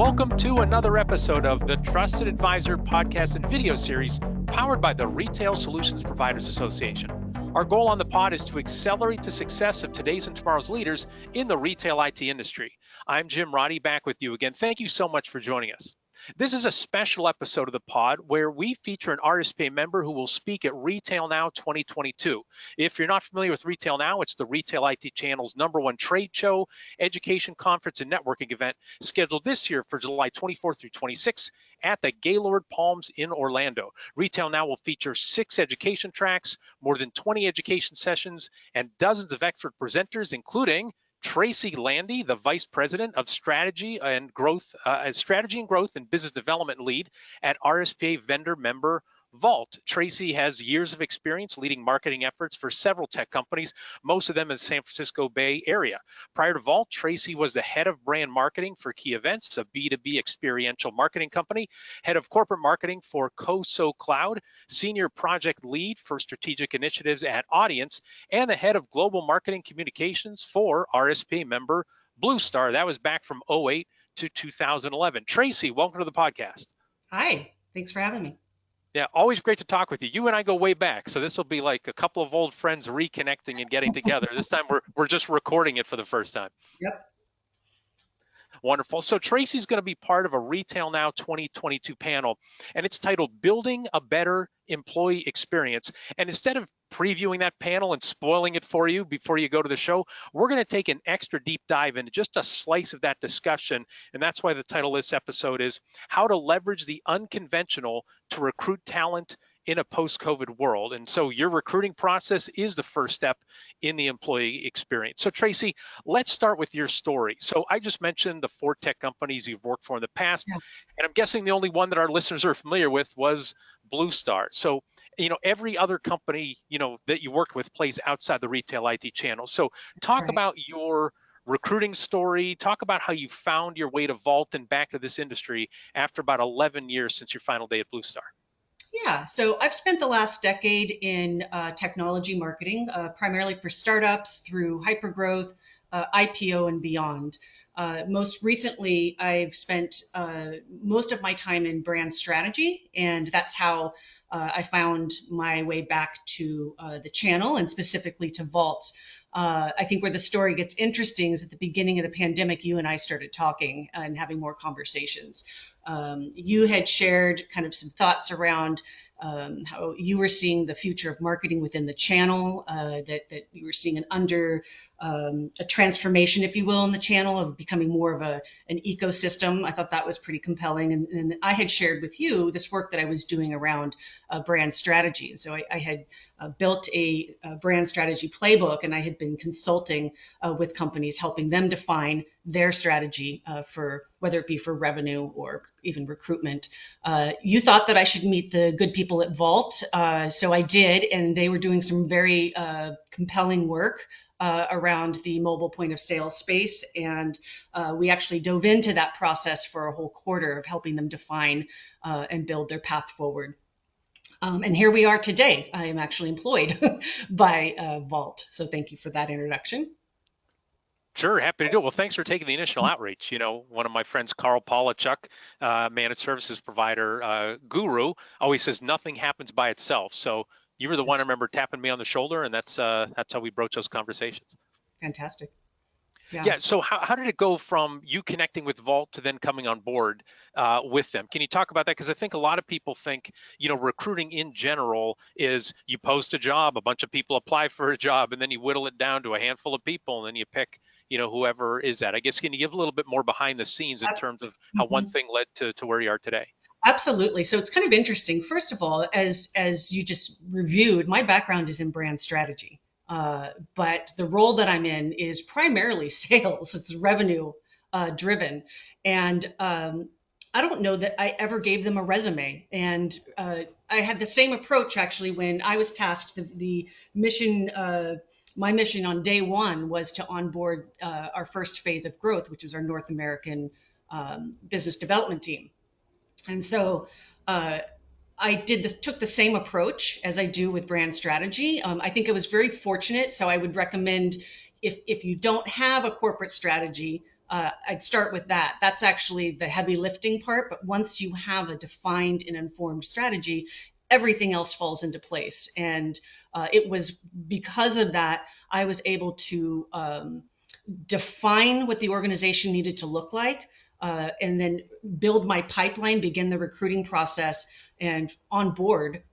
Welcome to another episode of the Trusted Advisor podcast and video series powered by the Retail Solutions Providers Association. Our goal on the pod is to accelerate the success of today's and tomorrow's leaders in the retail IT industry. I'm Jim Roddy, back with you again. Thank you so much for joining us. This is a special episode of the pod where we feature an RSPA member who will speak at Retail Now 2022. If you're not familiar with Retail Now, it's the Retail IT Channel's #1 trade show, education conference, and networking event scheduled this year for July 24th through 26th at the Gaylord Palms in Orlando. Retail Now will feature 6 education tracks, more than 20 education sessions, and dozens of expert presenters, including Tracy Landy, the Vice President of Strategy and Growth and Business Development Lead at RSPA vendor member Vault. Tracy has years of experience leading marketing efforts for several tech companies, most of them in the San Francisco Bay Area. Prior to Vault, Tracy was the head of brand marketing for Key Events, a B2B experiential marketing company, head of corporate marketing for Coso Cloud, senior project lead for strategic initiatives at Audience, and the head of global marketing communications for RSPA member Blue Star. That was back from 2008 to 2011. Tracy, welcome to the podcast. Hi, thanks for having me. Yeah, always great to talk with you. You and I go way back, so this will be like a couple of old friends reconnecting and getting together. This time we're just recording it for the first time. Yep. Wonderful. So Tracy's going to be part of a Retail Now 2022 panel, and it's titled Building a Better Employee Experience. And instead of previewing that panel and spoiling it for you before you go to the show, we're going to take an extra deep dive into just a slice of that discussion. And that's why the title of this episode is How to Leverage the Unconventional to Recruit Talent in a post-COVID world. And so your recruiting process is the first step in the employee experience. So Tracy, let's start with your story. So I just mentioned the 4 tech companies you've worked for in the past, and I'm guessing the only one that our listeners are familiar with was Blue Star. So, every other company, that you worked with plays outside the retail IT channel. So talk about your recruiting story, talk about how you found your way to Vault and back to this industry after about 11 years since your final day at Blue Star. Yeah, so I've spent the last decade in technology marketing, primarily for startups through hypergrowth, IPO, and beyond. Most recently, I've spent most of my time in brand strategy, and that's how I found my way back to the channel and specifically to Vault. I think where the story gets interesting is at the beginning of the pandemic, you and I started talking and having more conversations. You had shared kind of some thoughts around how you were seeing the future of marketing within the channel, that you were seeing a transformation, if you will, in the channel of becoming more of an ecosystem. I thought that was pretty compelling. And I had shared with you this work that I was doing around brand strategy. And so I had built a brand strategy playbook, and I had been consulting with companies, helping them define their strategy for whether it be for revenue or even recruitment. You thought that I should meet the good people at Vault, so I did, and they were doing some very compelling work around the mobile point of sale space, and we actually dove into that process for a whole quarter of helping them define and build their path forward. And here we are today. I am actually employed by Vault, so thank you for that introduction. Sure, happy to do it. Well, thanks for taking the initial outreach. One of my friends, Carl Polachuk, managed services provider guru, always says nothing happens by itself. So you were the one I remember tapping me on the shoulder, and that's how we broach those conversations. Fantastic. Yeah. So how did it go from you connecting with Vault to then coming on board with them? Can you talk about that? Because I think a lot of people think, recruiting in general is you post a job, a bunch of people apply for a job, and then you whittle it down to a handful of people, and then you pick, whoever is that. I guess, can you give a little bit more behind the scenes in terms of how one thing led to where you are today? Absolutely. So it's kind of interesting. First of all, as you just reviewed, my background is in brand strategy. But the role that I'm in is primarily sales. It's revenue driven. And I don't know that I ever gave them a resume. And I had the same approach actually when I was tasked. The mission, my mission on day one was to onboard our first phase of growth, which was our North American business development team. And so I took the same approach as I do with brand strategy. I think I was very fortunate. So I would recommend if you don't have a corporate strategy, I'd start with that. That's actually the heavy lifting part. But once you have a defined and informed strategy, everything else falls into place. And it was because of that I was able to define what the organization needed to look like, and then build my pipeline, begin the recruiting process, and onboard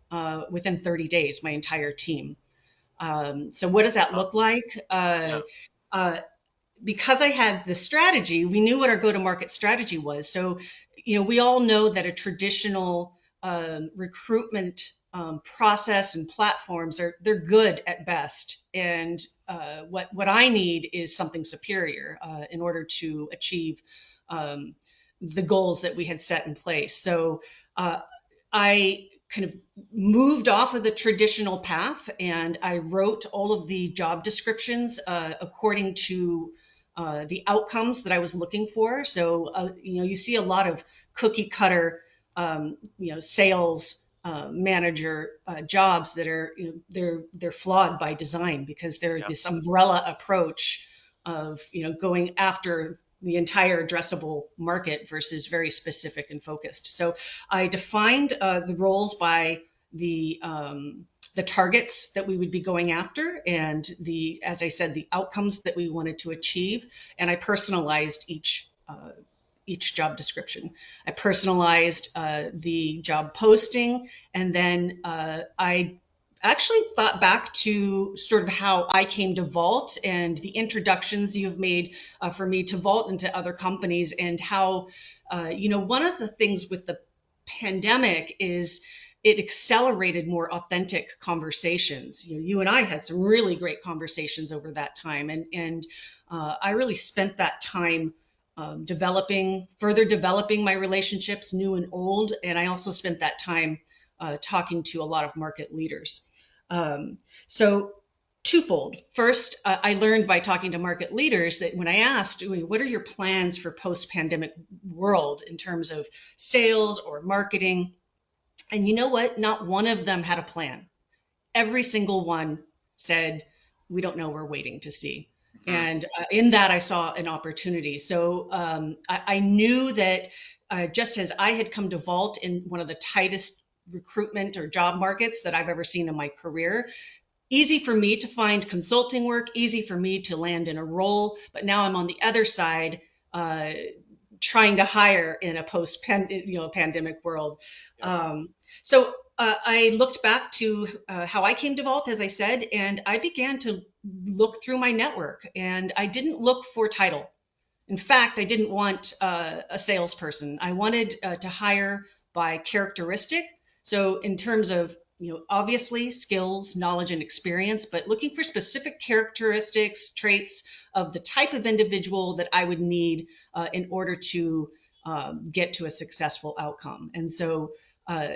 within 30 days my entire team. So what does that look like? Yeah. Uh, because I had the strategy, we knew what our go-to-market strategy was. So, we all know that a traditional recruitment process and platforms they're good at best, and what I need is something superior in order to achieve um, the goals that we had set in place. So uh, I kind of moved off of the traditional path, and I wrote all of the job descriptions according to the outcomes that I was looking for. So, you see a lot of cookie cutter, sales manager jobs that are, they're flawed by design because they're Yeah. this umbrella approach of, going after the entire addressable market versus very specific and focused. So I defined the roles by the targets that we would be going after, and as I said, the outcomes that we wanted to achieve. And I personalized each job description. I personalized the job posting, and then I actually thought back to sort of how I came to Vault and the introductions you've made for me to Vault and to other companies, and how, one of the things with the pandemic is it accelerated more authentic conversations. You and I had some really great conversations over that time, and I really spent that time further developing my relationships, new and old, and I also spent that time talking to a lot of market leaders. Um, so twofold. First, I learned by talking to market leaders that when I asked, what are your plans for post-pandemic world in terms of sales or marketing? And you know what? Not one of them had a plan. Every single one said, we don't know, we're waiting to see. Hmm. And in that, I saw an opportunity. So I knew that just as I had come to Vault in one of the tightest recruitment or job markets that I've ever seen in my career, easy for me to find consulting work, easy for me to land in a role. But now I'm on the other side, uh, trying to hire in a pandemic world. Yep. So I looked back to how I came to Vault, as I said, and I began to look through my network. And I didn't look for title. In fact, I didn't want a salesperson. I wanted to hire by characteristic. So in terms of, obviously skills, knowledge, and experience, but looking for specific characteristics, traits of the type of individual that I would need in order to get to a successful outcome. And so uh,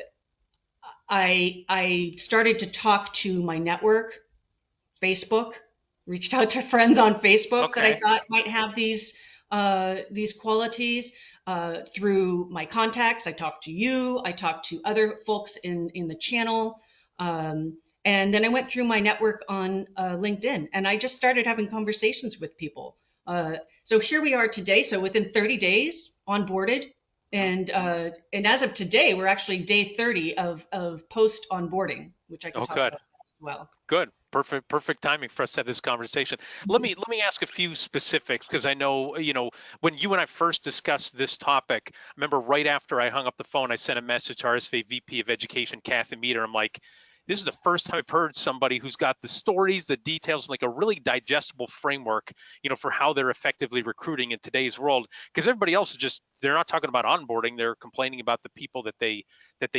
I started to talk to my network, Facebook, reached out to friends on Facebook that I Okay. thought might have these qualities. Through my contacts, I talked to you. I talked to other folks in the channel, and then I went through my network on LinkedIn, and I just started having conversations with people. So here we are today. So within 30 days, onboarded, Hmm. and as of today, we're actually day 30 of post onboarding, which I can Oh, talk good. about as well. Good. Perfect timing for us to have this conversation. Let me ask a few specifics because I know, when you and I first discussed this topic, I remember right after I hung up the phone, I sent a message to RSPA VP of Education, Kathy Meter. I'm like, this is the first time I've heard somebody who's got the stories, the details, like a really digestible framework, for how they're effectively recruiting in today's world. Because everybody else is they're not talking about onboarding, they're complaining about the people that they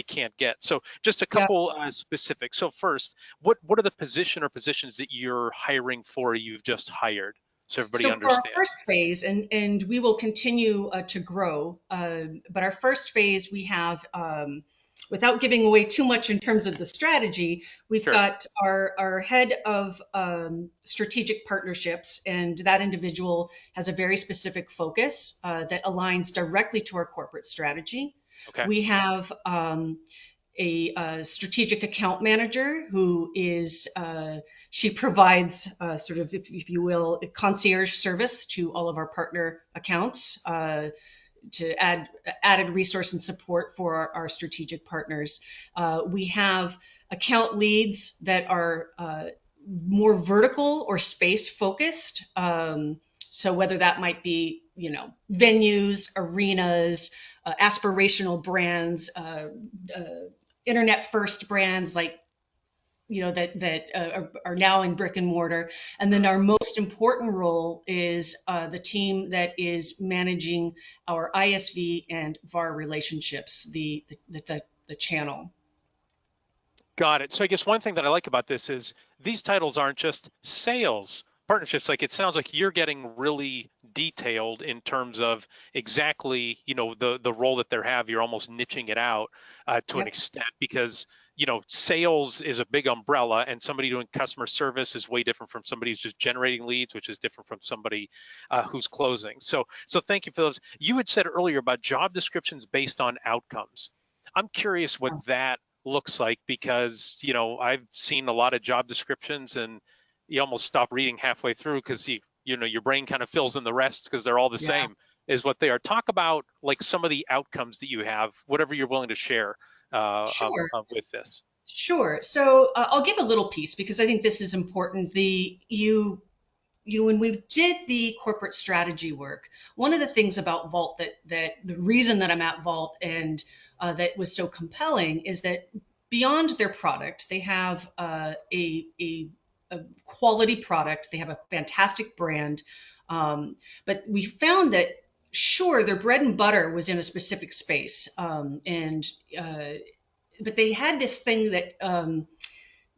can't get. So just a Yeah. couple specifics. So first, what are the positions that you're hiring for, you've just hired, so everybody So for our first understands? phase, and we will continue to grow, but our first phase we have, without giving away too much in terms of the strategy, we've Sure. got our head of strategic partnerships, and that individual has a very specific focus that aligns directly to our corporate strategy. Okay. We have a strategic account manager who is she provides sort of, if you will, a concierge service to all of our partner accounts to add added resource and support for our strategic partners. We have account leads that are more vertical or space focused. So whether that might be, venues, arenas, aspirational brands, internet first brands like are now in brick and mortar. And then our most important role is the team that is managing our ISV and VAR relationships, the channel. Got it. So I guess one thing that I like about this is these titles aren't just sales partnerships. Like it sounds like you're getting really detailed in terms of exactly, the role that they have. You're almost niching it out to an Yep. extent because, sales is a big umbrella and somebody doing customer service is way different from somebody who's just generating leads, which is different from somebody who's closing. So thank you for those. You had said earlier about job descriptions based on outcomes. I'm curious what that looks like because I've seen a lot of job descriptions and you almost stop reading halfway through because your brain kind of fills in the rest because they're all the Yeah. same is what they are. Talk about like some of the outcomes that you have, whatever you're willing to share Sure. with this. Sure. So I'll give a little piece because I think this is important. When we did the corporate strategy work, one of the things about Vault that the reason that I'm at Vault and that was so compelling is that beyond their product, they have a quality product. They have a fantastic brand, but we found that sure their bread and butter was in a specific space, and but they had this thing that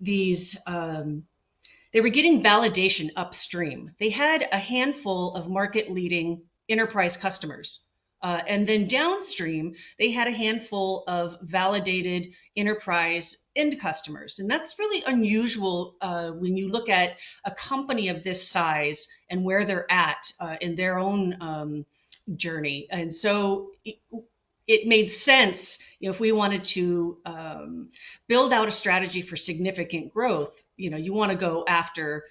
these they were getting validation upstream. They had a handful of market leading enterprise customers. And then downstream, they had a handful of validated enterprise end customers. And that's really unusual when you look at a company of this size and where they're at in their own journey. And so it made sense, if we wanted to build out a strategy for significant growth, you want to go after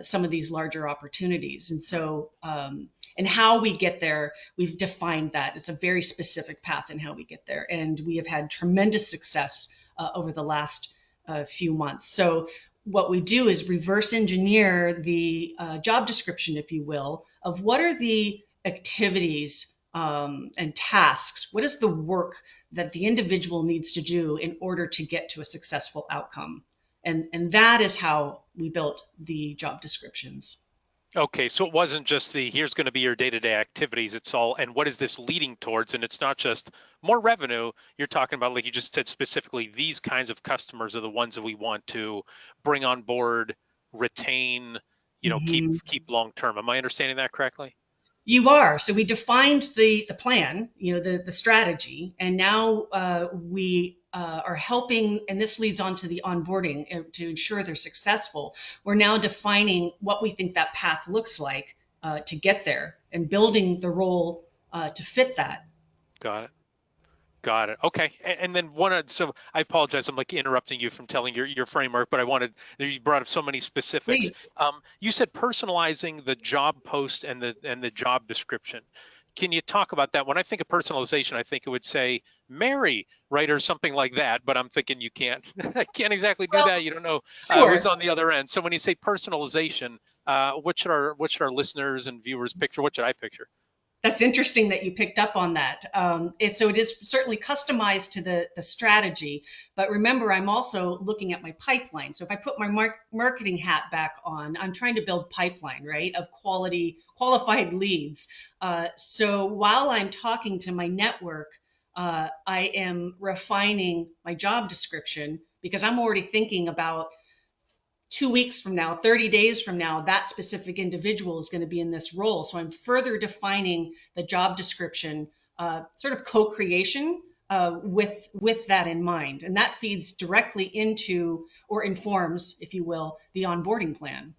some of these larger opportunities. And so, and how we get there, we've defined that. It's a very specific path in how we get there. And we have had tremendous success over the last few months. So what we do is reverse engineer the job description, if you will, of what are the activities and tasks. What is the work that the individual needs to do in order to get to a successful outcome? And that is how we built the job descriptions. Okay, so it wasn't just the here's going to be your day-to-day activities. It's all, and what is this leading towards? And it's not just more revenue. You're talking about, like you just said, specifically these kinds of customers are the ones that we want to bring on board, retain, Mhm. keep long term. Am I understanding that correctly? You are. So we defined the plan, the strategy, and now we are helping, and this leads on to the onboarding to ensure they're successful. We're now defining what we think that path looks like to get there and building the role to fit that. Got it. Got it. Okay. And then one, so I apologize. I'm like interrupting you from telling your framework, but I wanted, you brought up so many specifics. Please. You said personalizing the job post and the job description. Can you talk about that? When I think of personalization, I think it would say Mary, right, or something like that. But I'm thinking you can't, I can't exactly do Well, that. You don't know who's sure. on the other end. So when you say personalization, what should our listeners and viewers picture? What should I picture? That's interesting that you picked up on that. So it is certainly customized to the strategy, but remember, I'm also looking at my pipeline. So if I put my marketing hat back on, I'm trying to build pipeline, right, of qualified leads. So while I'm talking to my network, I am refining my job description because I'm already thinking about 2 weeks from now, 30 days from now, that specific individual is going to be in this role. So I'm further defining the job description, sort of co-creation with that in mind. And that feeds directly into or informs, if you will, the onboarding plan.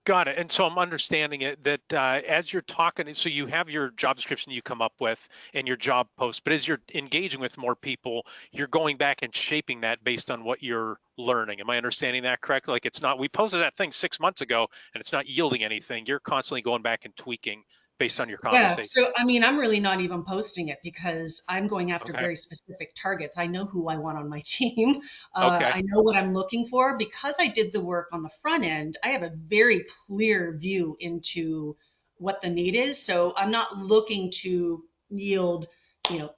Got it. And so I'm understanding it that as you're talking, so you have your job description you come up with and your job post, but as you're engaging with more people, you're going back and shaping that based on what you're learning. Am I understanding that correctly? Like it's not, we posted that thing 6 months ago and it's not yielding anything. You're constantly going back and tweaking based on your Yeah, so conversations. I mean, I'm really not even posting it because I'm going after Okay. very specific targets. I know who I want on my team. Okay. I know what I'm looking for. Because I did the work on the front end, I have a very clear view into what the need is. So I'm not looking to yield,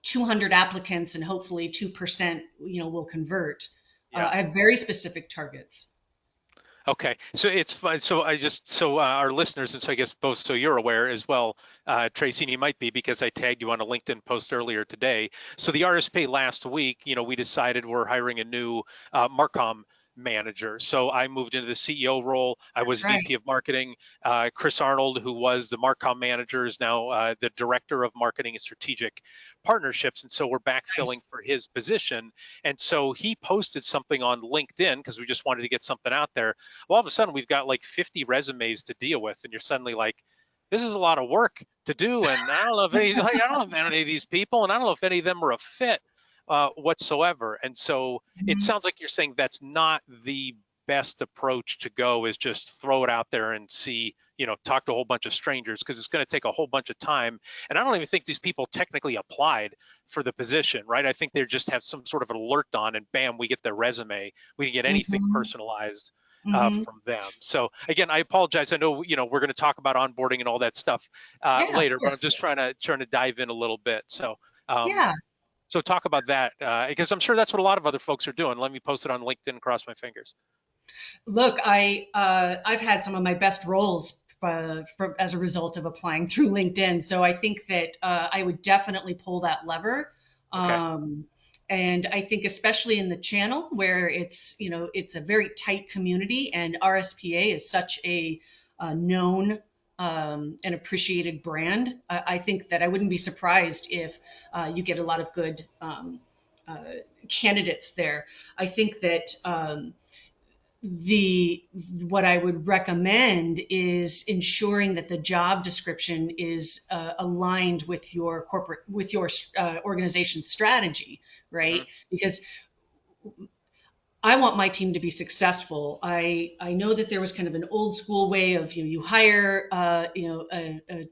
200 applicants and hopefully 2%, will convert. Yeah. I have very specific targets. Okay, so it's fun. So I just so our listeners, and so I guess both so you're aware as well, Tracy, and you might be because I tagged you on a LinkedIn post earlier today. So the RSPA last week, we decided we're hiring a new Marcom manager. So I moved into the CEO role. I was That's right. VP of marketing. Chris Arnold, who was the Marcom manager, is now the director of marketing and strategic partnerships, and so we're backfilling Nice. for his position. And so he posted something on LinkedIn because we just wanted to get something out there. Well, all of a sudden we've got like 50 resumes to deal with, and you're suddenly like, this is a lot of work to do, and I don't know if I don't know if any of these people, and I don't know if any of them are a fit whatsoever. And so it Mhm. sounds like you're saying that's not the best approach to go, is just throw it out there and see, talk to a whole bunch of strangers, because it's going to take a whole bunch of time. And I don't even think these people technically applied for the position, right? I think they just have some sort of an alert on, and bam, we get their resume. We can get anything Mhm. personalized Mhm. from them. So again, I apologize. I know we're going to talk about onboarding and all that stuff Yeah, of later, but I'm course. just trying to dive in a little bit. So um, Yeah. so talk about that because I'm sure that's what a lot of other folks are doing. Let me post it on LinkedIn. Cross my fingers. Look, I've had some of my best roles as a result of applying through LinkedIn. So I think that I would definitely pull that lever. Okay. Um, and I think especially in the channel where it's a very tight community, and RSPA is such a known and appreciated brand. I think that I wouldn't be surprised if you get a lot of good uh, candidates there. I think that. The what I would recommend is ensuring that the job description is aligned with your organization strategy, Hmm. right? Because I want my team to be successful. I know that there was kind of an old school way of you hire a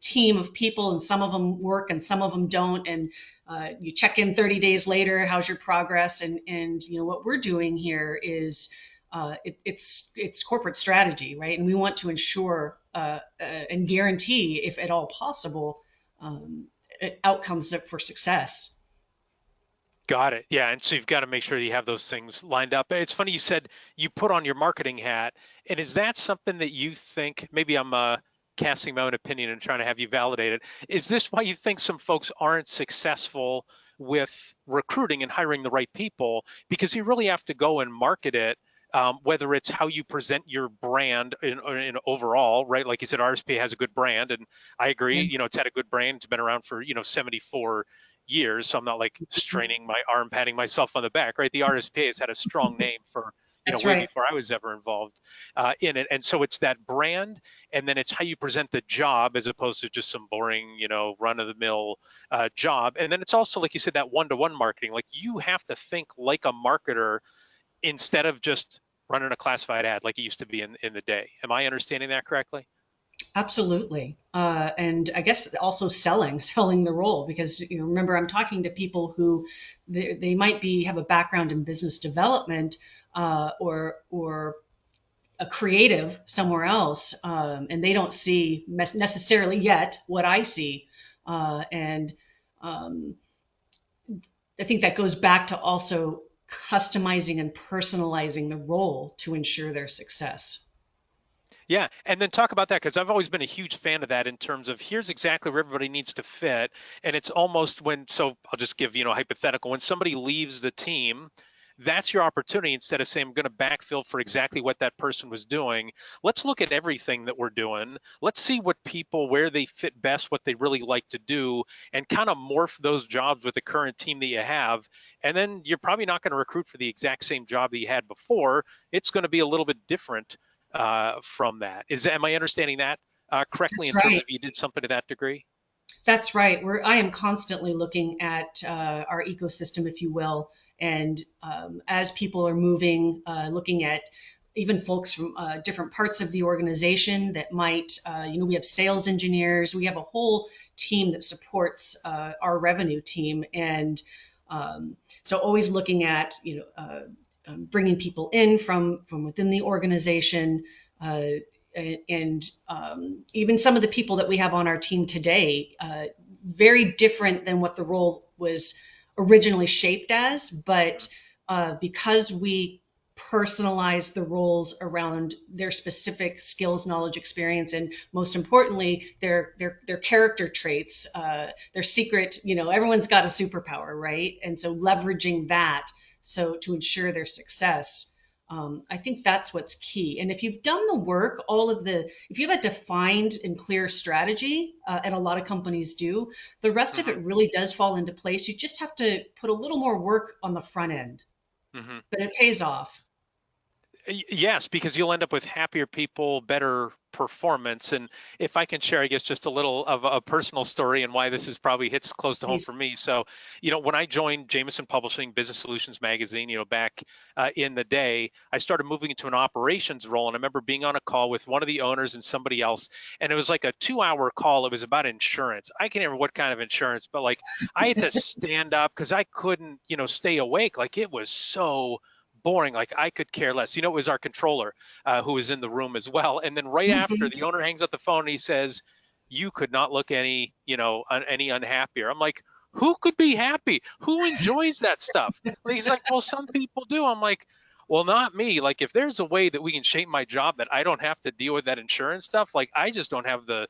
team of people, and some of them work and some of them don't, and you check in 30 days later. How's your progress? And what we're doing here is it's corporate strategy, right? And we want to ensure and guarantee, if at all possible, um, outcomes for success. Got it. Yeah. And so you've got to make sure you have those things lined up. It's funny you said you put on your marketing hat. And is that something that you think, maybe I'm casting my own opinion and trying to have you validate it? Is this why you think some folks aren't successful with recruiting and hiring the right people? Because you really have to go and market it. Whether it's how you present your brand in overall, right? Like you said, RSP has a good brand, and I agree. Yeah. It's had a good brand. It's been around for 74 years, so I'm not like straining my arm, patting myself on the back, right? The RSPA has had a strong name for That's way right. before I was ever involved in it, and so it's that brand, and then it's how you present the job as opposed to just some boring, run of the mill job, and then it's also like you said, that one-to-one marketing. Like you have to think like a marketer instead of just running a classified ad like it used to be in the day. Am I understanding that correctly? Absolutely. And I guess also selling the role, because remember, I'm talking to people who they might have a background in business development or a creative somewhere else, and they don't see necessarily yet what I see. And um, I think that goes back to also customizing and personalizing the role to ensure their success. Yeah, and then talk about that because I've always been a huge fan of that in terms of here's exactly where everybody needs to fit, and it's almost so I'll just give a hypothetical. When somebody leaves the team, that's your opportunity. Instead of saying I'm going to backfill for exactly what that person was doing, let's look at everything that we're doing. Let's see what people, where they fit best, what they really like to do, and kind of morph those jobs with the current team that you have. And then you're probably not going to recruit for the exact same job that you had before. It's going to be a little bit different from that. Am I understanding that correctly That's in terms right. of you did something to that degree? That's right. I am constantly looking at our ecosystem, if you will, and as people are moving, looking at even folks from different parts of the organization that might, we have sales engineers, we have a whole team that supports our revenue team, and so always looking at, bringing people in from within the organization. Uh, and even some of the people that we have on our team today, very different than what the role was originally shaped as. But because we personalize the roles around their specific skills, knowledge, experience, and most importantly, their character traits, their secret. Everyone's got a superpower, right? And so leveraging that so to ensure their success. I think that's what's key. And if you've done the work, if you have a defined and clear strategy, and a lot of companies do, the rest of Hmm. it really does fall into place. You just have to put a little more work on the front end, Hmm. but it pays off. Yes, because you'll end up with happier people, better performance. And if I can share, I guess, just a little of a personal story and why this is probably hits close to home for Please. me. So, when I joined Jameson Publishing Business Solutions Magazine, back in the day, I started moving into an operations role. And I remember being on a call with one of the owners and somebody else. And it was like a 2 hour call. It was about insurance. I can't remember what kind of insurance, but like I had to stand up because I couldn't, stay awake. Like it was so boring. Like I could care less. It was our controller who was in the room as well. And then right after, Mhm. the owner hangs up the phone and he says, "You could not look any unhappier." I'm like, "Who could be happy? Who enjoys that stuff?" Like, he's like, "Well, some people do." I'm like, "Well, not me. Like, if there's a way that we can shape my job that I don't have to deal with that insurance stuff, like I just don't have the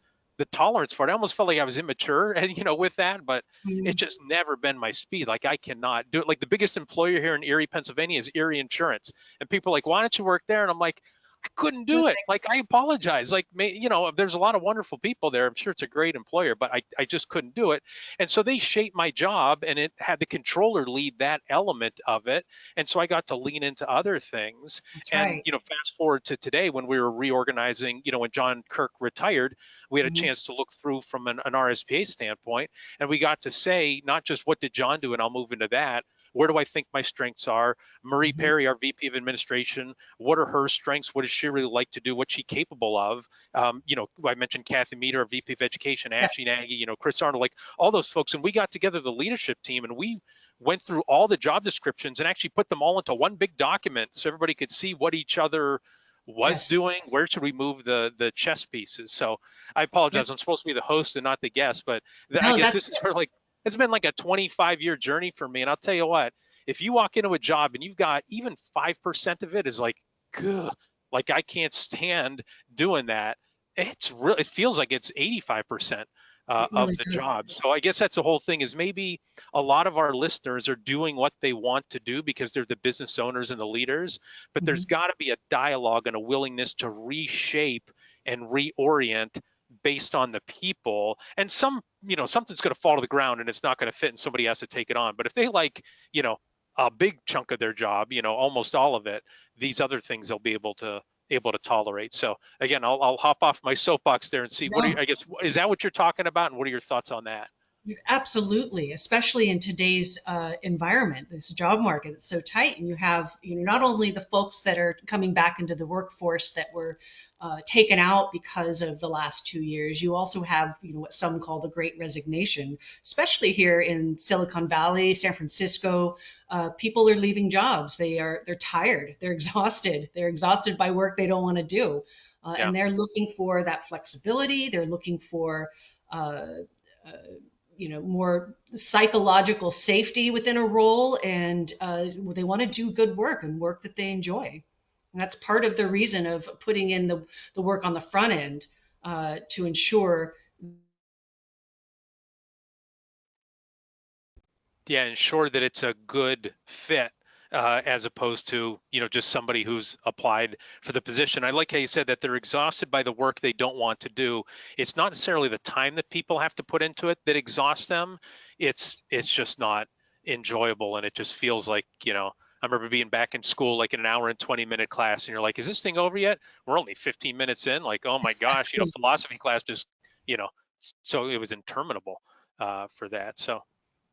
tolerance for it." I almost felt like I was immature, and with that, but it's Mhm. just never been my speed. Like I cannot do it. Like the biggest employer here in Erie, Pennsylvania is Erie Insurance. And people are like, "Why don't you work there?" And I'm like, I couldn't do it. Like I apologize. Like there's a lot of wonderful people there. I'm sure it's a great employer, but I just couldn't do it. And so they shaped my job and it had the controller lead that element of it. And so I got to lean into other things. That's And right. fast forward to today when we were reorganizing, when John Kirk retired, we had a Mhm. chance to look through from an RSPA standpoint, and we got to say not just what did John do, and I'll move into that. Where do I think my strengths are? Marie Mhm. Perry, our VP of Administration, what are her strengths? What does she really like to do? What's she capable of? I mentioned Kathy Meter, our VP of Education, Ashley Yes. Nagy, Chris Arnold, like all those folks. And we got together the leadership team and we went through all the job descriptions and actually put them all into one big document so everybody could see what each other was Yes. doing, where should we move the chess pieces. So I Yep. apologize, I'm supposed to be the host and not the guest, but I No, guess that's this is sort of like it's been like a 25-year journey for me. And I'll tell you what, if you walk into a job and you've got even 5% of it is like, ugh, like I can't stand doing that. It feels like it's 85% it of really the does. job. So I guess that's the whole thing is maybe a lot of our listeners are doing what they want to do because they're the business owners and the leaders, but there's Mhm. got to be a dialogue and a willingness to reshape and reorient based on the people. And something's going to fall to the ground and it's not going to fit and somebody has to take it on. But if they like, you know, a big chunk of their job, almost all of it, these other things they'll be able to tolerate. So again, I'll hop off my soapbox there and see what are you, No. I guess, is that what you're talking about, and what are your thoughts on that? Absolutely, especially in today's environment, this job market is so tight, and you have not only the folks that are coming back into the workforce that were taken out because of the last 2 years. You also have what some call the Great Resignation, especially here in Silicon Valley, San Francisco. People are leaving jobs. They're tired. They're exhausted by work they don't want to do, Yeah. and they're looking for that flexibility. They're looking for uh, uh, more psychological safety within a role, and they want to do good work and work that they enjoy. And that's part of the reason of putting in the work on the front end to ensure. Yeah, ensure that it's a good fit as opposed to just somebody who's applied for the position. I like how you said that they're exhausted by the work they don't want to do. It's not necessarily the time that people have to put into it that exhausts them. It's just not enjoyable, and it just feels like I remember being back in school, like in an hour and 20-minute class, and you're like, is this thing over yet? We're only 15 minutes in. Like, oh my gosh, Exactly. philosophy class just, you know, so it was interminable for that. So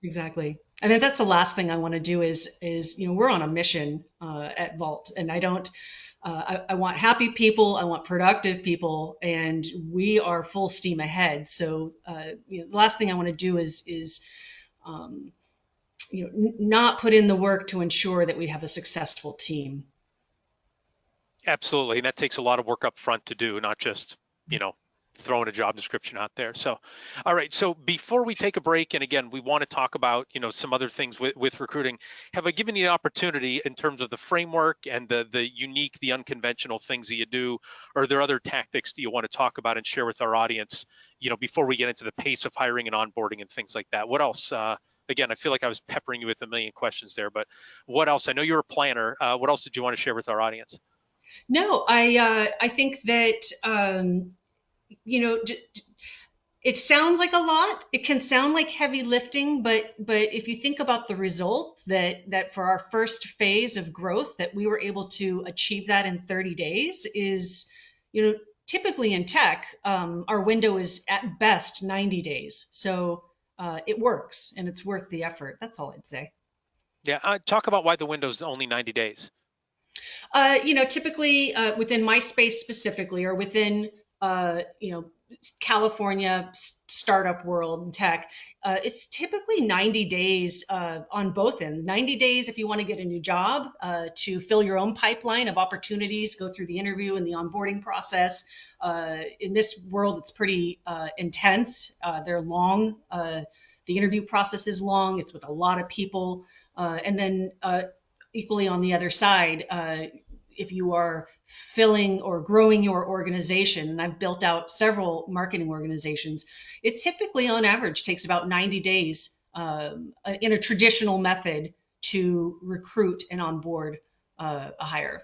Exactly. And then that's the last thing I want to do is we're on a mission at Vault, and I don't. I want happy people. I want productive people, and we are full steam ahead. So the last thing I want to do is um, not put in the work to ensure that we have a successful team. absolutely. And that takes a lot of work up front to do, not just, you know, throwing a job description out there. So, all right. So before we take a break, and again, we want to talk about, some other things with recruiting. Have I given you the opportunity in terms of the framework and the unique, the unconventional things that you do? Or are there other tactics that you want to talk about and share with our audience, before we get into the pace of hiring and onboarding and things like that? What else? Again, I feel like I was peppering you with a million questions there, but what else? I know you're a planner. What else did you want to share with our audience? No, I think that you know j- it sounds like a lot. It can sound like heavy lifting, but if you think about the result that for our first phase of growth that we were able to achieve that in 30 days is, you know, typically in tech, our window is at best 90 days. So it works and it's worth the effort. That's all I'd say. Yeah, talk about why the window's only 90 days. Typically within my space specifically, or within California startup world and tech, it's typically 90 days on both ends. 90 days if you want to get a new job, to fill your own pipeline of opportunities, go through the interview and the onboarding process. In this world, it's pretty intense. They're long. The interview process is long. It's with a lot of people. And then equally on the other side, if you are filling or growing your organization, and I've built out several marketing organizations, it typically on average takes about 90 days in a traditional method to recruit and onboard a hire.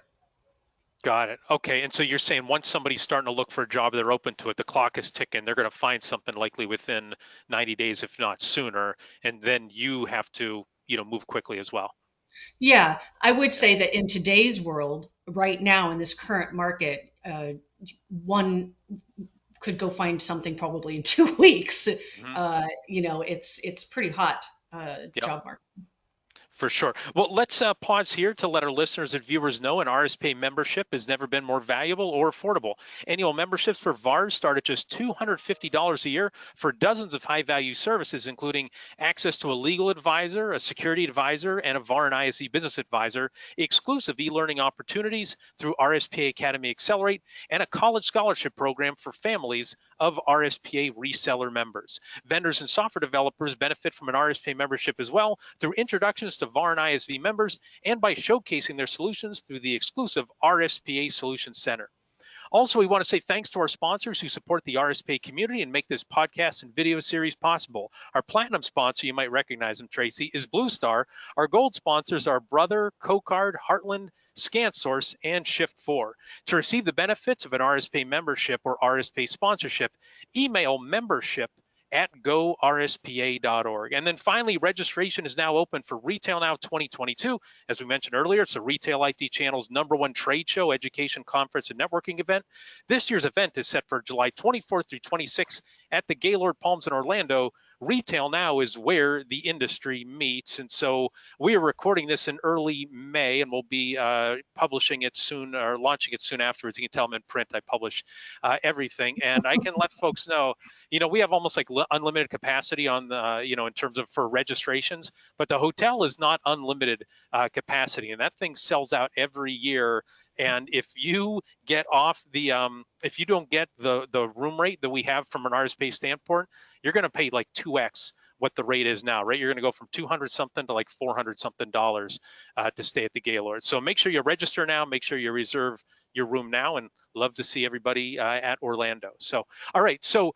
Got it. Okay. And so you're saying once somebody's starting to look for a job, they're open to it, the clock is ticking, they're going to find something likely within 90 days, if not sooner. And then you have to, move quickly as well. Yeah, I would Yeah. say that in today's world, right now in this current market, one could go find something probably in 2 weeks. Hmm. It's pretty hot Yep. job market. For sure. Well, let's pause here to let our listeners and viewers know an RSPA membership has never been more valuable or affordable. Annual memberships for VARs start at just $250 a year for dozens of high-value services, including access to a legal advisor, a security advisor, and a VAR and ISV business advisor, exclusive e-learning opportunities through RSPA Academy Accelerate, and a college scholarship program for families of RSPA reseller members. Vendors and software developers benefit from an RSPA membership as well through introductions to VAR and ISV members and by showcasing their solutions through the exclusive RSPA Solutions Center. Also, we want to say thanks to our sponsors who support the RSPA community and make this podcast and video series possible. Our platinum sponsor, you might recognize them, Tracy, is Blue Star. Our gold sponsors are Brother, CoCard, Heartland, ScanSource, and Shift4. To receive the benefits of an RSPA membership or RSPA sponsorship, email membership@gorspa.org. And then finally, registration is now open for Retail Now 2022. As we mentioned earlier, it's the Retail IT Channel's #1 trade show, education, conference, and networking event. This year's event is set for July 24th through 26th at the Gaylord Palms in Orlando. Retail Now is where the industry meets. And so we are recording this in early May, and we'll be publishing it soon or launching it soon afterwards. You can tell them in print I publish everything. And I can let folks know, we have almost like unlimited capacity on the, in terms of for registrations, but the hotel is not unlimited capacity. And that thing sells out every year. And if you get off the, if you don't get the room rate that we have from an RSPA standpoint, you're going to pay like 2x what the rate is now, right? You're going to go from 200 something to like 400 something dollars to stay at the Gaylord. So make sure you register now, make sure you reserve your room now, and Love to see everybody at Orlando. So, all right. So,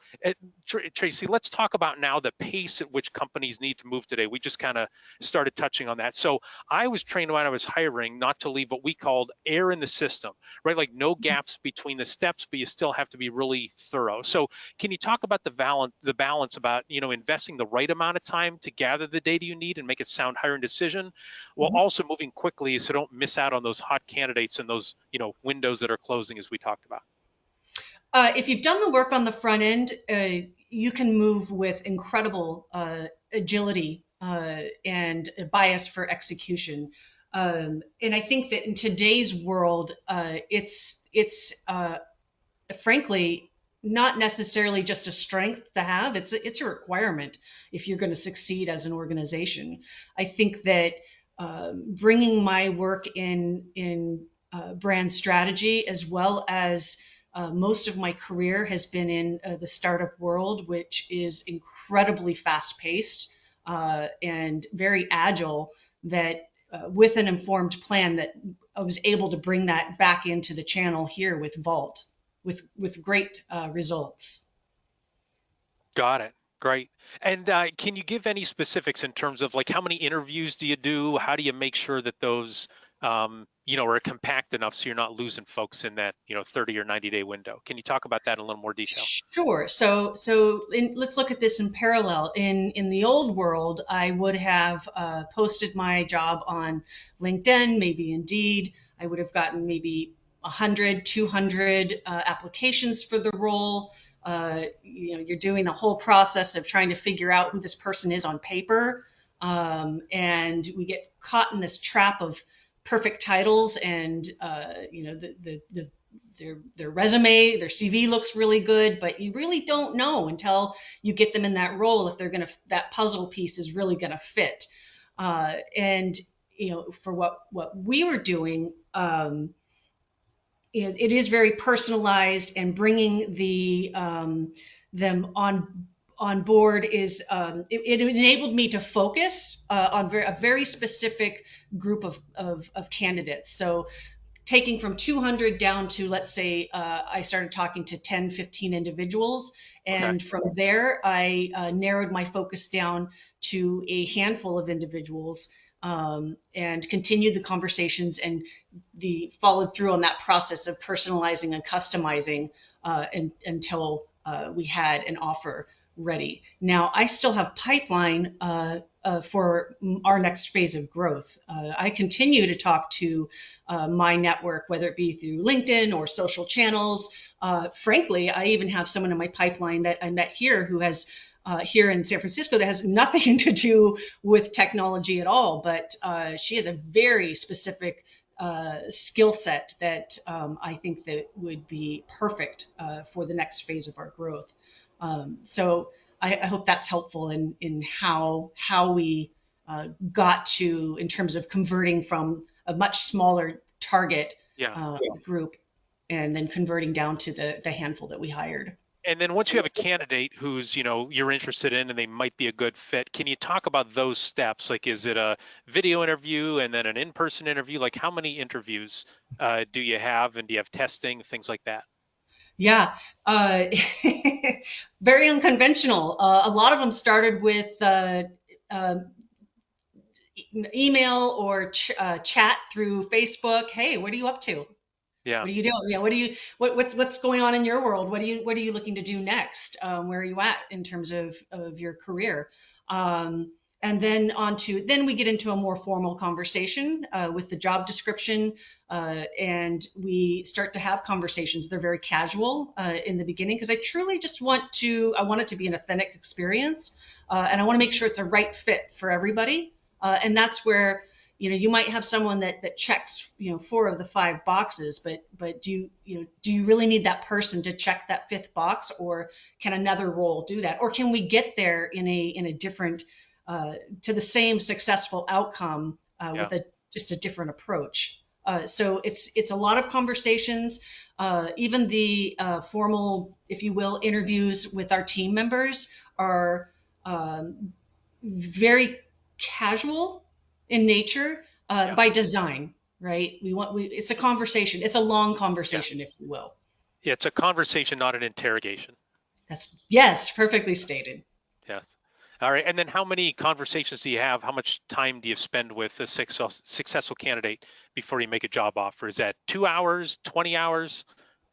Tracy, let's talk about now the pace at which companies need to move today. We just kind of started touching on that. So, I was trained when I was hiring not to leave what we called air in the system, right? Like no gaps between the steps, but you still have to be really thorough. So, can you talk about the balance about investing the right amount of time to gather the data you need and make it sound hiring decision, while Mhm. also moving quickly so don't miss out on those hot candidates and those windows that are closing as we talked about. If you've done the work on the front end, you can move with incredible agility and a bias for execution. And I think that in today's world, it's frankly not necessarily just a strength to have. It's a requirement if you're going to succeed as an organization. I think that bringing my work in brand strategy, as well as most of my career has been in the startup world, which is incredibly fast paced and very agile. That with an informed plan, that I was able to bring that back into the channel here with Vault with great results. Got it. Great. And can you give any specifics in terms of like how many interviews do you do? How do you make sure that those are compact enough so you're not losing folks in that 30 or 90-day window? Can you talk about that in a little more detail? Sure. Let's look at this in parallel. In the old world, I would have posted my job on LinkedIn, maybe Indeed. I would have gotten maybe 100, 200 applications for the role. You're doing the whole process of trying to figure out who this person is on paper, and we get caught in this trap of perfect titles and their resume, their CV looks really good, but you really don't know until you get them in that role if that puzzle piece is really gonna fit. And for what we were doing, it is very personalized, and bringing them on board is it enabled me to focus on a very specific group of candidates. So taking from 200 down to, let's say, I started talking to 10, 15 individuals. Okay. And from there, I narrowed my focus down to a handful of individuals, and continued the conversations and the followed through on that process of personalizing and customizing until we had an offer ready. Now, I still have pipeline for our next phase of growth. I continue to talk to my network, whether it be through LinkedIn or social channels. Frankly, I even have someone in my pipeline that I met here who has here in San Francisco that has nothing to do with technology at all, but she has a very specific skill set that I think that would be perfect for the next phase of our growth. So I hope that's helpful in how we got to, in terms of converting from a much smaller target Yeah. group and then converting down to the handful that we hired. And then once you have a candidate who's, you're interested in and they might be a good fit, can you talk about those steps? Like, is it a video interview and then an in-person interview? Like, how many interviews do you have, and do you have testing, things like that? Yeah, uh, very unconventional. A lot of them started with uh, email or chat through Facebook. Hey, what are you up to? Yeah. What are you doing? Yeah, what's going on in your world? What are you looking to do next? Where are you at in terms of your career? And then we get into a more formal conversation with the job description, and we start to have conversations. They're very casual in the beginning because I truly just I want it to be an authentic experience, and I want to make sure it's a right fit for everybody. And that's where you might have someone that checks four of the five boxes, but do you really need that person to check that fifth box, or can another role do that, or can we get there in a different to the same successful outcome Yeah. with just a different approach. So it's a lot of conversations. Even the formal, if you will, interviews with our team members are very casual in nature Yeah. by design, right? It's a conversation. It's a long Yeah. conversation, if you will. Yeah, it's a conversation, not an interrogation. Yes, perfectly stated. Yes. All right. And then how many conversations do you have? How much time do you spend with a successful candidate before you make a job offer? Is that 2 hours, 20 hours,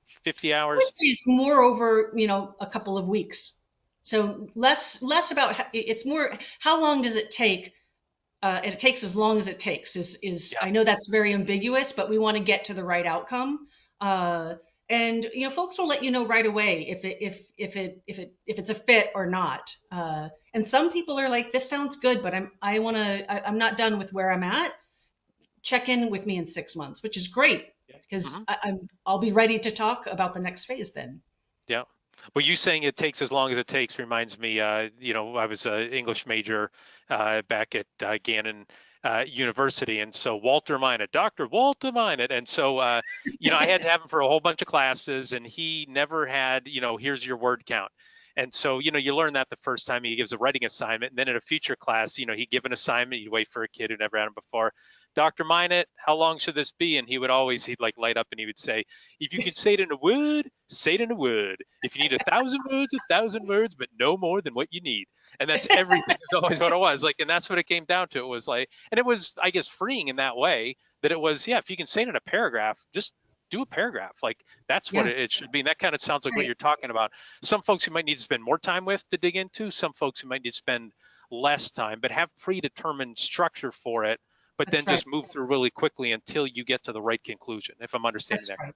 50 I would hours? say it's more over, a couple of weeks. So less about it's more how long does it take, and it takes as long as it takes. Is Yeah. I know that's very ambiguous, but we want to get to the right outcome. Uh, and folks will let you know right away if it's a fit or not. And some people are like, "This sounds good, but I'm not done with where I'm at. Check in with me in 6 months," which is great Yeah. because Hmm. I'll be ready to talk about the next phase then. Yeah. Well, you saying it takes as long as it takes reminds me, I was an English major back at Gannon University. And so Walter Minot, Dr. Walter Minot. And so, I had to have him for a whole bunch of classes, and he never had, here's your word count. And so, you learn that the first time he gives a writing assignment. And then in a future class, he'd give an assignment, you'd wait for a kid who never had him before. Dr. Minot, how long should this be? And he'd like light up and he would say, if you can say it in a word, say it in a word. If you need 1,000 words, 1,000 words, but no more than what you need. And that's everything is always what it was. Like, and that's what it came down to. It was like, and it was, I guess, freeing in that way that it was, yeah, if you can say it in a paragraph, just do a paragraph. Like that's what Yeah, it should be. And that kind of sounds like what right. you're talking about. Some folks you might need to spend more time with to dig into, some folks you might need to spend less time, but have predetermined structure for it, but then That's right. just move through really quickly until you get to the right conclusion, if I'm understanding That's that.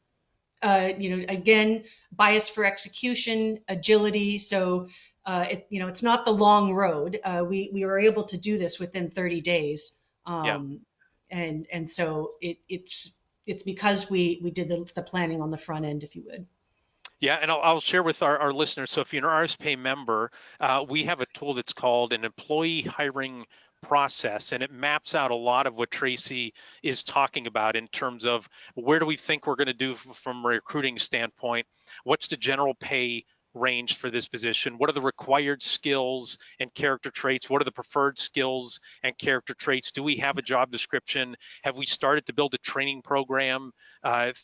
right. Again, bias for execution, agility. So, it's not the long road. We were able to do this within 30 days. Yeah. And so it's because we did the planning on the front end, if you would. Yeah, and I'll share with our listeners. So if you're an RSPA member, we have a tool that's called an employee hiring process, and it maps out a lot of what Tracy is talking about in terms of where do we think we're going to do from a recruiting standpoint, what's the general pay range for this position, what are the required skills and character traits, what are the preferred skills and character traits, do we have a job description, have we started to build a training program,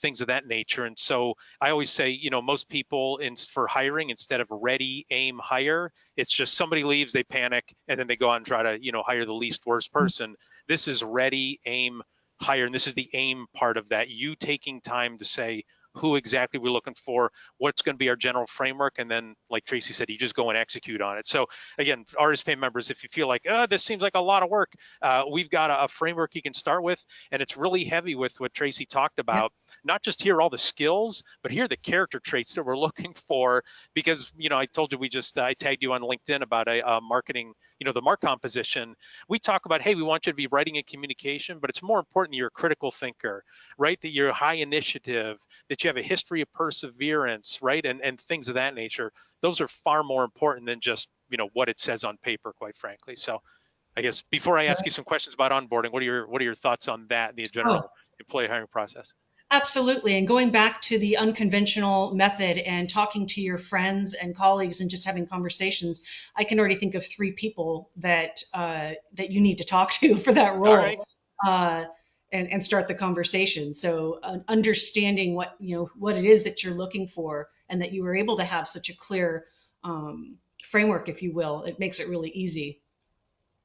things of that nature. And so I always say, most people for hiring, instead of ready, aim, hire, it's just somebody leaves, they panic, and then they go out and try to, hire the least worst person. This is ready, aim, hire, and this is the aim part of that. You taking time to say who exactly we're looking for, what's going to be our general framework, and then, like Tracy said, you just go and execute on it. So again, RSPA members, if you feel like, this seems like a lot of work, we've got a framework you can start with, and it's really heavy with what Tracy talked Yeah, about. Not just here all the skills, but here are the character traits that we're looking for. Because I told you I tagged you on LinkedIn about a marketing, the Marcom position. We talk about, hey, we want you to be writing and communication, but it's more important that you're a critical thinker, right? That you're high initiative, that you have a history of perseverance, right? And things of that nature. Those are far more important than just what it says on paper, quite frankly. So I guess before I ask you correct. some questions about onboarding, what are your thoughts on that, the Oh, general employee hiring process? absolutely. And going back to the unconventional method and talking to your friends and colleagues and just having conversations, I can already think of three people that you need to talk to for that All right. role, uh, and start the conversation. So, understanding what it is that you're looking for, and that you were able to have such a clear framework, if you will, it makes it really easy.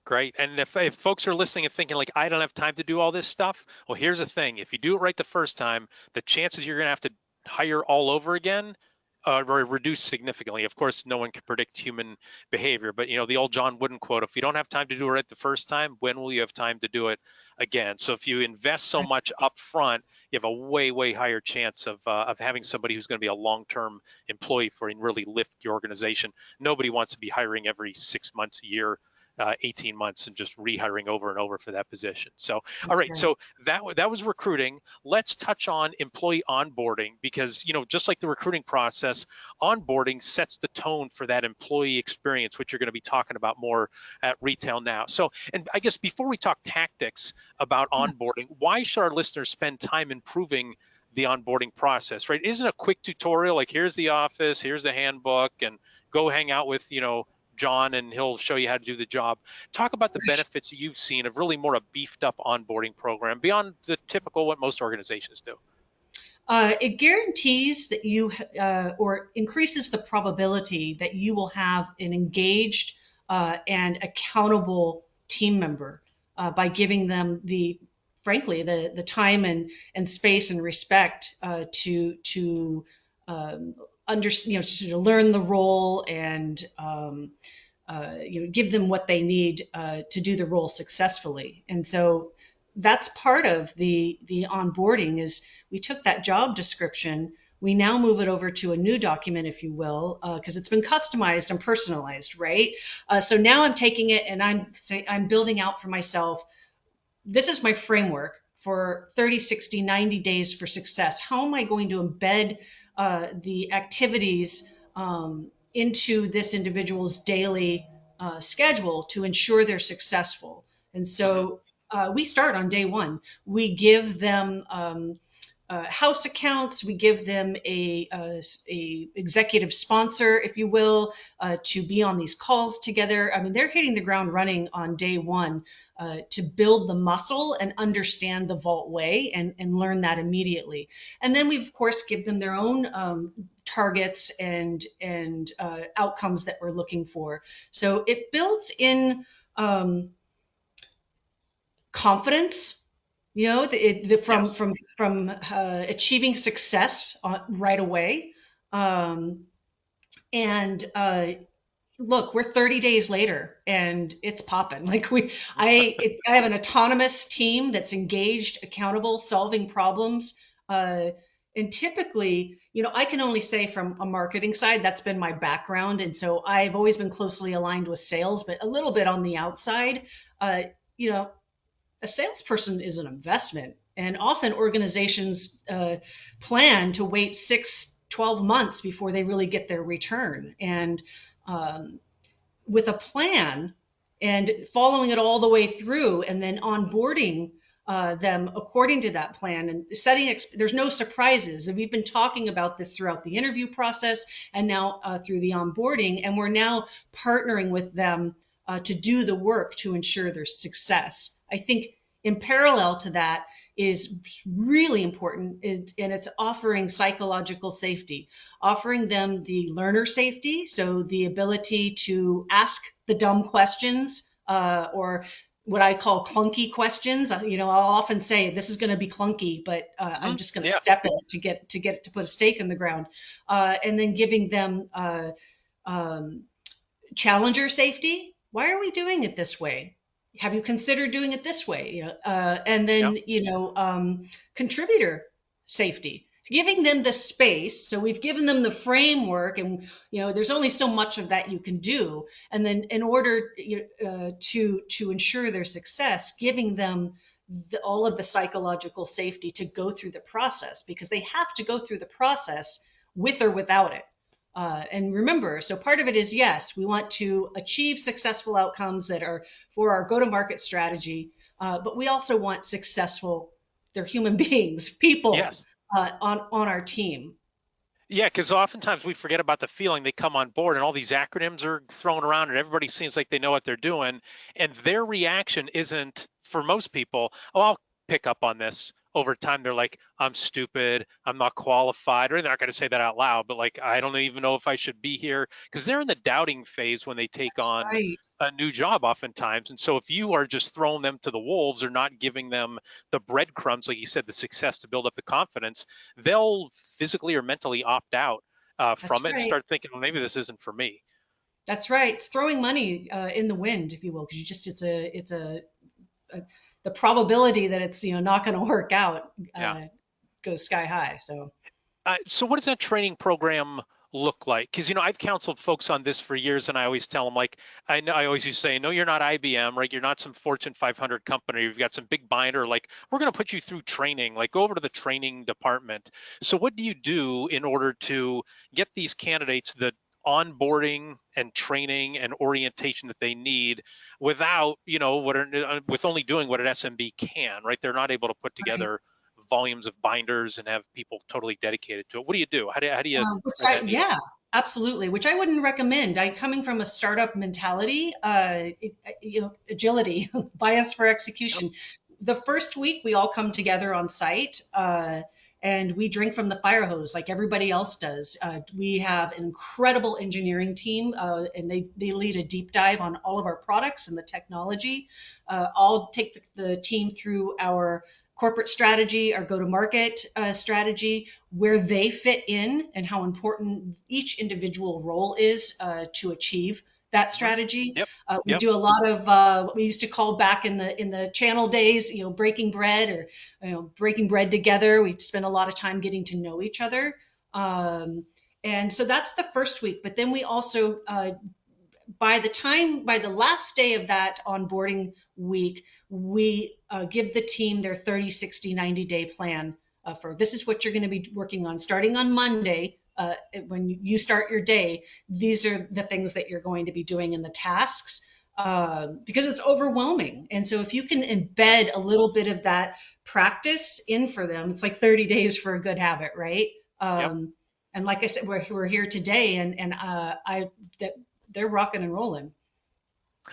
Great. And if folks are listening and thinking like, I don't have time to do all this stuff, well, here's the thing. If you do it right the first time, the chances you're going to have to hire all over again are reduced significantly. Of course, no one can predict human behavior, but the old John Wooden quote, if you don't have time to do it right the first time, when will you have time to do it again? So if you invest so much up front, you have a way, way higher chance of having somebody who's going to be a long-term employee for and really lift your organization. Nobody wants to be hiring every 6 months, a year, 18 months and just rehiring over and over for that position. So, all That's right. right. So that was recruiting. Let's touch on employee onboarding because, just like the recruiting process, onboarding sets the tone for that employee experience, which you're going to be talking about more at retail now. So, and I guess before we talk tactics about onboarding, why should our listeners spend time improving the onboarding process, right? Isn't a quick tutorial like here's the office, here's the handbook, and go hang out with, John and he'll show you how to do the job. Talk about the benefits you've seen of really more a beefed up onboarding program beyond the typical what most organizations do. It guarantees that or increases the probability that you will have an engaged and accountable team member by giving them frankly, the time and space and respect to to learn the role and give them what they need to do the role successfully. And so that's part of the onboarding is we took that job description, we now move it over to a new document, if you will, because it's been customized and personalized, right? So now I'm taking it and I'm building out for myself, this is my framework for 30, 60, 90 days for success. How am I going to embed the activities into this individual's daily schedule to ensure they're successful? And Hmm. so we start on day one. We give them house accounts. We give them a executive sponsor, if you will, to be on these calls together. I mean, they're hitting the ground running on day one to build the muscle and understand the Vault way and learn that immediately. And then we, of course, give them their own targets and outcomes that we're looking for. So it builds in confidence, Yes. from achieving success right away. Um, and Look, we're 30 days later and it's popping. Like I have an autonomous team that's engaged, accountable, solving problems. Uh, and typically, I can only say from a marketing side, that's been my background. And so I've always been closely aligned with sales, but a little bit on the outside. Uh, you know, a salesperson is an investment, and often organizations plan to wait 6, 12 months before they really get their return. And um, with a plan and following it all the way through and then onboarding them according to that plan and there's no surprises, and we've been talking about this throughout the interview process and now through the onboarding, and we're now partnering with them to do the work to ensure their success. I think in parallel to that is really important, and it's offering psychological safety, offering them the learner safety, so the ability to ask the dumb questions or what I call clunky questions. I'll often say this is going to be clunky, but Hmm. I'm just going to Yeah. step in it to get it to put a stake in the ground, and then giving them um, challenger safety. Why are we doing it this way? Have you considered doing it this way? And Yeah. then contributor safety, giving them the space. So we've given them the framework, and there's only so much of that you can do. And then in order to ensure their success, giving them all of the psychological safety to go through the process, because they have to go through the process with or without it. And remember, so part of it is, yes, we want to achieve successful outcomes that are for our go-to-market strategy, but we also want successful, they're human beings, people Yes. on our team. Yeah, because oftentimes we forget about the feeling they come on board and all these acronyms are thrown around and everybody seems like they know what they're doing. And their reaction isn't, for most people, oh, I'll pick up on this. Over time, they're like, I'm stupid, I'm not qualified, or they're not going to say that out loud, but like, I don't even know if I should be here, because they're in the doubting phase when they take That's on right. a new job oftentimes. And so if you are just throwing them to the wolves or not giving them the breadcrumbs, like you said, the success to build up the confidence, they'll physically or mentally opt out from That's it and right. start thinking, well, maybe this isn't for me. That's right. It's throwing money in the wind, if you will, because a the probability that it's not going to work out Yeah. goes sky high. So So what does that training program look like? Because I've counseled folks on this for years, and I always tell them, like, I know I always used to say, no, you're not IBM, right? You're not some Fortune 500 company. You've got some big binder. Like, we're going to put you through training. Like, go over to the training department. So what do you do in order to get these candidates the onboarding and training and orientation that they need without, with only doing what an SMB can, right? They're not able to put right. together volumes of binders and have people totally dedicated to it. What do you do? How do you Which thread that needle? yeah, absolutely. Which I wouldn't recommend. I coming from a startup mentality, agility, bias for Yep. execution. The first week we all come together on site, and we drink from the fire hose like everybody else does. We have an incredible engineering team, and they lead a deep dive on all of our products and the technology. I'll take the team through our corporate strategy, our go-to-market strategy, where they fit in, and how important each individual role is to achieve that Mhm. strategy. Yep. We Yep. do a lot of what we used to call back in the channel days, breaking bread, or breaking bread together. We spend a lot of time getting to know each other. Um, and so that's the first week. But then we also by the last day of that onboarding week, we give the team their 30, 60, 90-day plan for this is what you're going to be working on starting on Monday. When you start your day, these are the things that you're going to be doing in the tasks, because it's overwhelming. And so if you can Yep. embed a little bit of that practice in for them, it's like 30 days for a good habit, right? Yep. And like I said, we're here today, and I that they're rocking and rolling.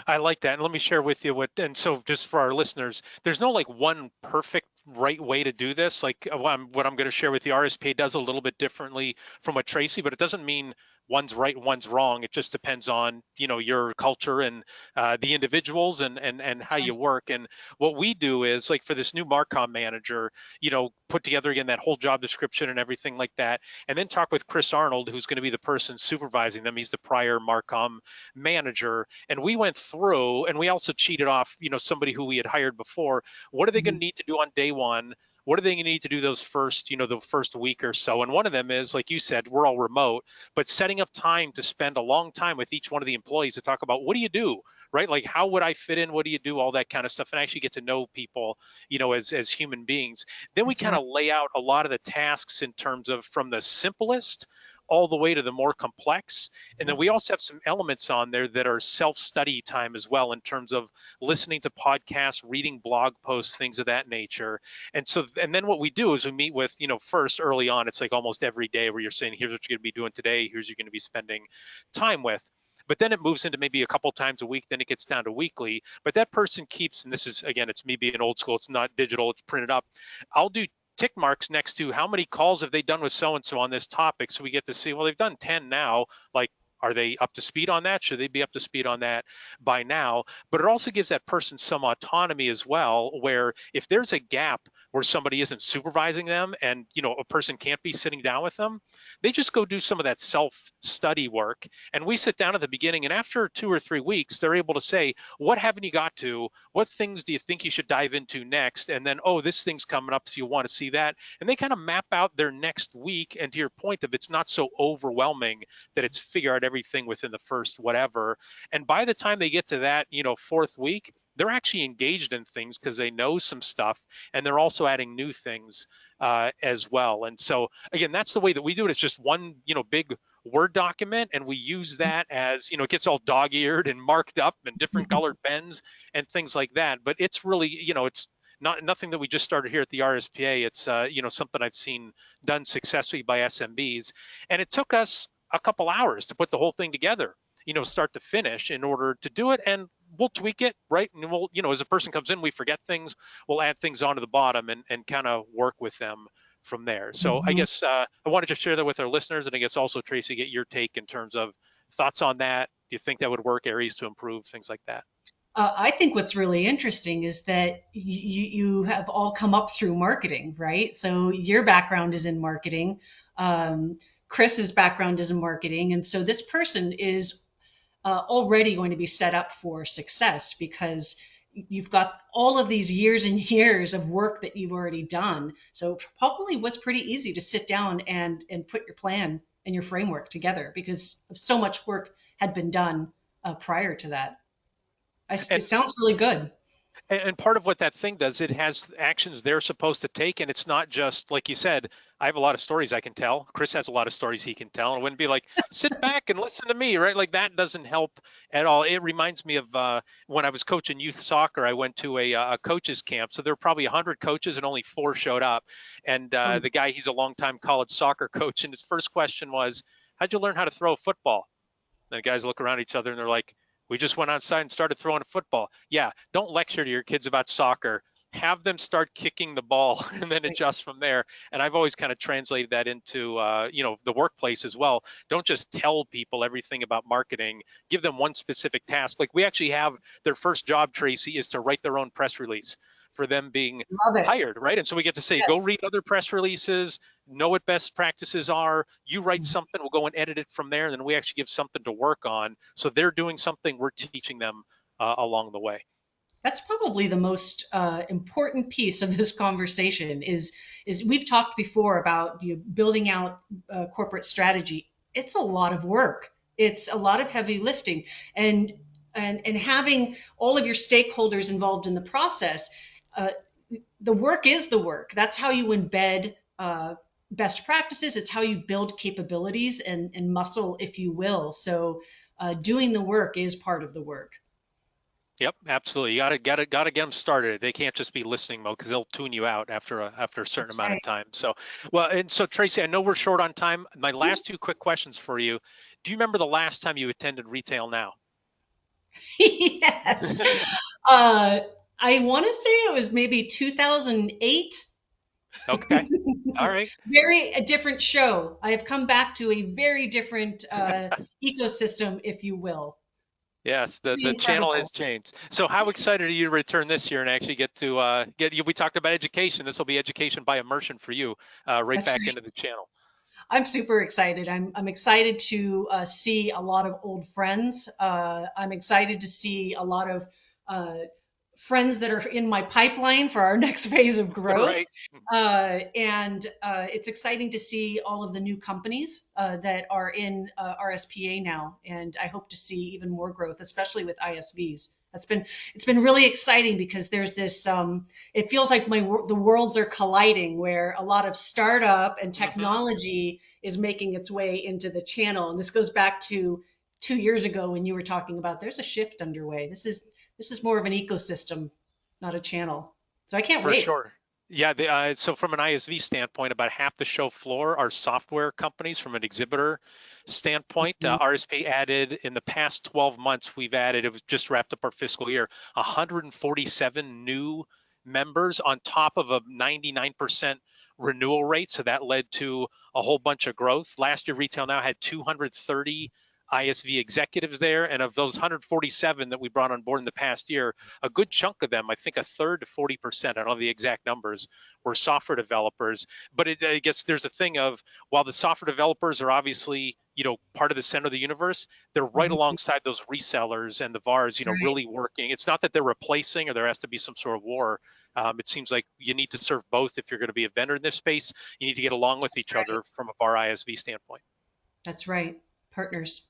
I like that. And let me share with you what, and so just for our listeners, there's no like one perfect right way to do this. Like what I'm going to share with you, RSPA does a little bit differently from what Tracy, but it doesn't mean one's right and one's wrong. It just depends on, your culture and the individuals and how That's you right. work. And what we do is like for this new Marcom manager, put together again that whole job description and everything like that. And then talk with Chris Arnold, who's going to be the person supervising them. He's the prior Marcom manager, and we went through and we also cheated off somebody who we had hired before. What are they going Mhm. to need to do on day one? What are they going to need to do those first the first week or so? And one of them is, like you said, we're all remote, but setting up time to spend a long time with each one of the employees to talk about what do you do, right? Like how would I fit in, what do you do, all that kind of stuff, and actually get to know people as human beings. Then we That's kind right. of lay out a lot of the tasks in terms of from the simplest all the way to the more complex. And then Yep. we also have some elements on there that are self-study time as well, in terms of listening to podcasts, reading blog posts, things of that nature. And so, and then what we do is we meet with, first early on, it's like almost every day where you're saying, here's what you're going to be doing today, here's what you're going to be spending time with. But then it moves into maybe a couple times a week, then it gets down to weekly. But that person keeps, and this is again, it's me being old school, it's not digital, it's printed up. I'll do tick marks next to how many calls have they done with so and so on this topic, so we get to see, well, they've done 10 now, like, are they up to speed on that? Should they be up to speed on that by now? But it also gives that person some autonomy as well, where if there's a gap where somebody isn't supervising them and a person can't be sitting down with them, they just go do some of that self study work. And we sit down at the beginning, and after 2 or 3 weeks, they're able to say, what haven't you got to? What things do you think you should dive into next? And then, oh, this thing's coming up, so you want to see that. And they kind of map out their next week. And to your point of it's not so overwhelming that it's figure out everything within the first whatever. And by the time they get to that, fourth week, they're actually engaged in things because they know some stuff, and they're also adding new things as well. And so again, that's the way that we do it. It's just one, big Word document, and we use that as, it gets all dog-eared and marked up and different colored pens and things like that. But it's really, it's nothing that we just started here at the RSPA. It's something I've seen done successfully by SMBs, and it took us a couple hours to put the whole thing together, start to finish in order to do it. And we'll tweak it, right? And we'll, as a person comes in, we forget things, we'll add things onto the bottom and kind of work with them from there. So I Mhm. guess I wanted to share that with our listeners, and I guess also Tracy, get your take in terms of thoughts on that. Do you think that would work? Areas to improve, things like that. I think what's really interesting is that you have all come up through marketing, right? So your background is in marketing. Um, Chris's background is in marketing. And so this person is already going to be set up for success because you've got all of these years and years of work that you've already done. So probably was pretty easy to sit down and put your plan and your framework together because so much work had been done prior to that. It And sounds really good. and part of what that thing does, it has actions they're supposed to take, and it's not just like you said. I have a lot of stories I can tell. Chris has a lot of stories he can tell, and it wouldn't be like sit back and listen to me, right? Like that doesn't help at all. It reminds me of when I was coaching youth soccer. I went to a coaches camp, so there were probably 100 coaches and only 4 showed up. And Oh, the guy, he's a longtime college soccer coach, and his first question was, "How'd you learn how to throw a football?" And the guys look around each other and they're like, we just went outside and started throwing a football. Yeah, don't lecture to your kids about soccer. have them start kicking the ball and then adjust from there. And I've always kind of translated that into the workplace as well. Don't just tell people everything about marketing. Give them one specific task. Like we actually have their first job, Tracy, is to write their own press release for them being Love it. hired, right? And so we get to say, go Yes. read other press releases, know what best practices are. You write something, we'll go and edit it from there, and then we actually give something to work on. So they're doing something, we're teaching them along the way. That's probably the most important piece of this conversation is we've talked before about building out corporate strategy. It's a lot of work. It's a lot of heavy lifting, and and having all of your stakeholders involved in the process. Uh, the work is the work. That's how you embed best practices. It's how you build capabilities and muscle, if you will. So doing the work is part of the work. Yep, absolutely. You gotta get them started. They can't just be listening mode because they'll tune you out after a certain That's amount of right. time. So, well, and so Tracy, I know we're short on time. My last two quick questions for you. Do you remember the last time you attended Retail Now? Yes. Uh, I want to say it was maybe 2008. Okay. All right. Very a different show. I have come back to a very different ecosystem, if you will. Yes, the channel has Incredible. changed. So how excited are you to return this year and actually get to get you? We talked about education. This will be education by immersion for you, right That's back right. into the channel. I'm super excited. I'm excited to see a lot of old friends. I'm excited to see a lot of uh, friends that are in my pipeline for our next phase of growth. Right. And it's exciting to see all of the new companies that are in RSPA now, and I hope to see even more growth, especially with ISVs. It's been really exciting because there's this. It feels like the worlds are colliding, where a lot of startup and Hmm. technology is making its way into the channel, and this goes back to 2 years ago when you were talking about there's a shift underway. This is more of an ecosystem, not a channel. So I can't For wait. sure. Yeah, so from an ISV standpoint, about half the show floor are software companies from an exhibitor standpoint. Mhm. RSP added in the past 12 months, we've added, it was just wrapped up our fiscal year, 147 new members on top of a 99% renewal rate. So that led to a whole bunch of growth. Last year, Retail Now had 230 ISV executives there. And of those 147 that we brought on board in the past year, a good chunk of them, I think a third to 40%, I don't know the exact numbers, were software developers. But I guess there's a thing of, while the software developers are obviously, part of the center of the universe, they're right Mhm. alongside those resellers and the VARs, That's right. really working. It's not that they're replacing or there has to be some sort of war. It seems like you need to serve both if you're going to be a vendor in this space. You need to get along with That's each right. other from a VAR ISV standpoint. That's right. Partners.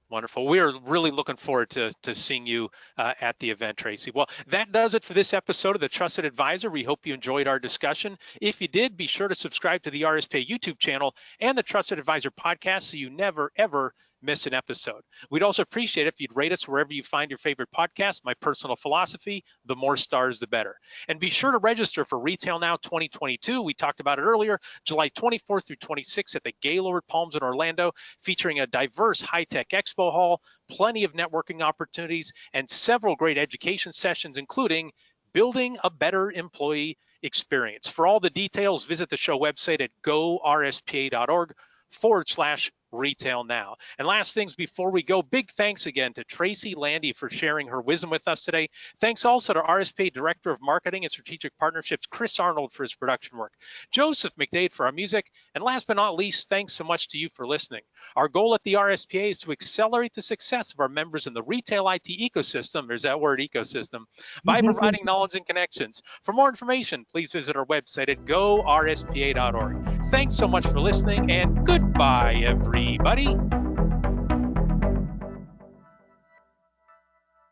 Wonderful. We are really looking forward to seeing you at the event, Tracy. Well, that does it for this episode of The Trusted Advisor. We hope you enjoyed our discussion. If you did, be sure to subscribe to the RSPA YouTube channel and the Trusted Advisor podcast so you never, ever miss an episode. We'd also appreciate it if you'd rate us wherever you find your favorite podcast. My personal philosophy, the more stars, the better. And be sure to register for Retail Now 2022. We talked about it earlier, July 24th through 26th at the Gaylord Palms in Orlando, featuring a diverse high-tech expo hall, plenty of networking opportunities, and several great education sessions, including building a better employee experience. For all the details, visit the show website at gorspa.org/retail now. And last things before we go, big thanks again to Tracy Landy for sharing her wisdom with us today. Thanks also to RSPA Director of Marketing and Strategic Partnerships, Chris Arnold, for his production work, Joseph McDade for our music, and last but not least, thanks so much to you for listening. Our goal at the RSPA is to accelerate the success of our members in the retail IT ecosystem, there's that word ecosystem, by providing knowledge and connections. For more information, please visit our website at gorspa.org. Thanks so much for listening, and goodbye, everybody.